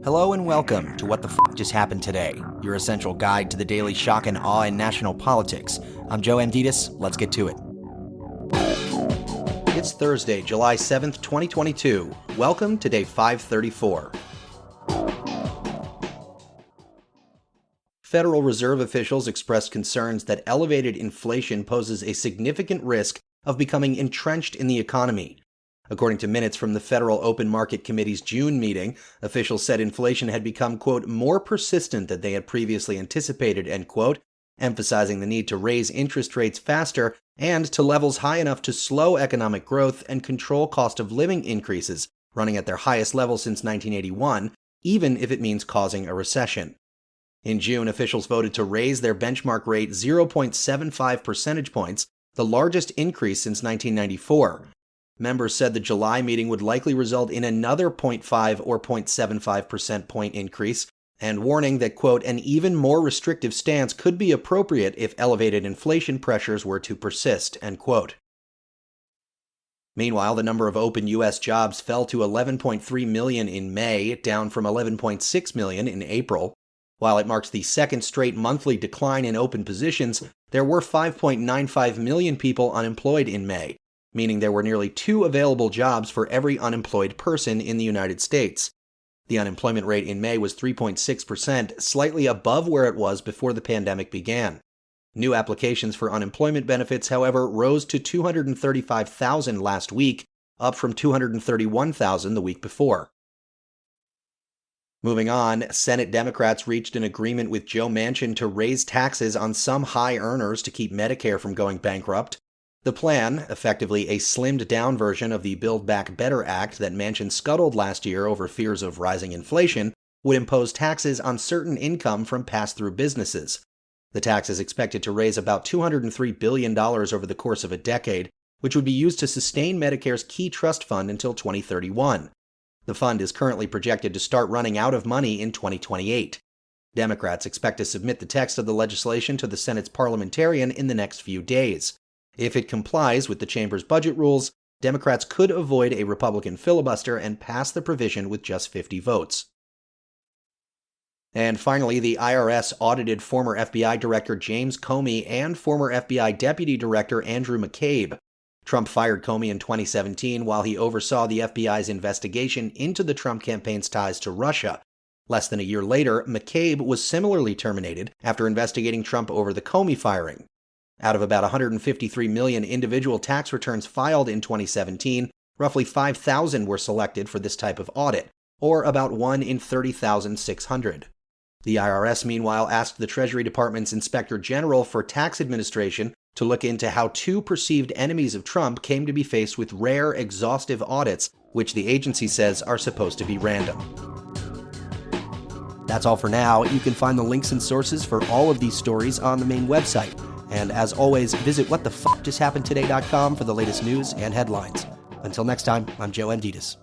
Hello and welcome to What the F*** Just Happened Today, your essential guide to the daily shock and awe in national politics. I'm Joe Manchin. Let's get to it. It's Thursday, July 7th, 2022. Welcome to day 534. Federal Reserve officials expressed concerns that elevated inflation poses a significant risk of becoming entrenched in the economy. According to minutes from the Federal Open Market Committee's June meeting, officials said inflation had become, quote, more persistent than they had previously anticipated, end quote, emphasizing the need to raise interest rates faster and to levels high enough to slow economic growth and control cost of living increases, running at their highest level since 1981, even if it means causing a recession. In June, officials voted to raise their benchmark rate 0.75 percentage points, the largest increase since 1994. Members said the July meeting would likely result in another 0.5 or 0.75 percent point increase, and warning that, quote, an even more restrictive stance could be appropriate if elevated inflation pressures were to persist, end quote. Meanwhile, the number of open U.S. jobs fell to 11.3 million in May, down from 11.6 million in April. While it marks the second straight monthly decline in open positions, there were 5.95 million people unemployed in May, meaning there were nearly 2 available jobs for every unemployed person in the United States. The unemployment rate in May was 3.6%, slightly above where it was before the pandemic began. New applications for unemployment benefits, however, rose to 235,000 last week, up from 231,000 the week before. Moving on, Senate Democrats reached an agreement with Joe Manchin to raise taxes on some high earners to keep Medicare from going bankrupt. The plan, effectively a slimmed-down version of the Build Back Better Act that Manchin scuttled last year over fears of rising inflation, would impose taxes on certain income from pass-through businesses. The tax is expected to raise about $203 billion over the course of a decade, which would be used to sustain Medicare's key trust fund until 2031. The fund is currently projected to start running out of money in 2028. Democrats expect to submit the text of the legislation to the Senate's parliamentarian in the next few days. If it complies with the chamber's budget rules, Democrats could avoid a Republican filibuster and pass the provision with just 50 votes. And finally, the IRS audited former FBI Director James Comey and former FBI Deputy Director Andrew McCabe. Trump fired Comey in 2017 while he oversaw the FBI's investigation into the Trump campaign's ties to Russia. Less than a year later, McCabe was similarly terminated after investigating Trump over the Comey firing. Out of about 153 million individual tax returns filed in 2017, roughly 5,000 were selected for this type of audit, or about 1 in 30,600. The IRS, meanwhile, asked the Treasury Department's Inspector General for Tax Administration to look into how 2 perceived enemies of Trump came to be faced with rare, exhaustive audits, which the agency says are supposed to be random. That's all for now. You can find the links and sources for all of these stories on the main website. And as always, visit whatthefjusthappenedtoday.com for the latest news and headlines. Until next time, I'm Joe Manchin.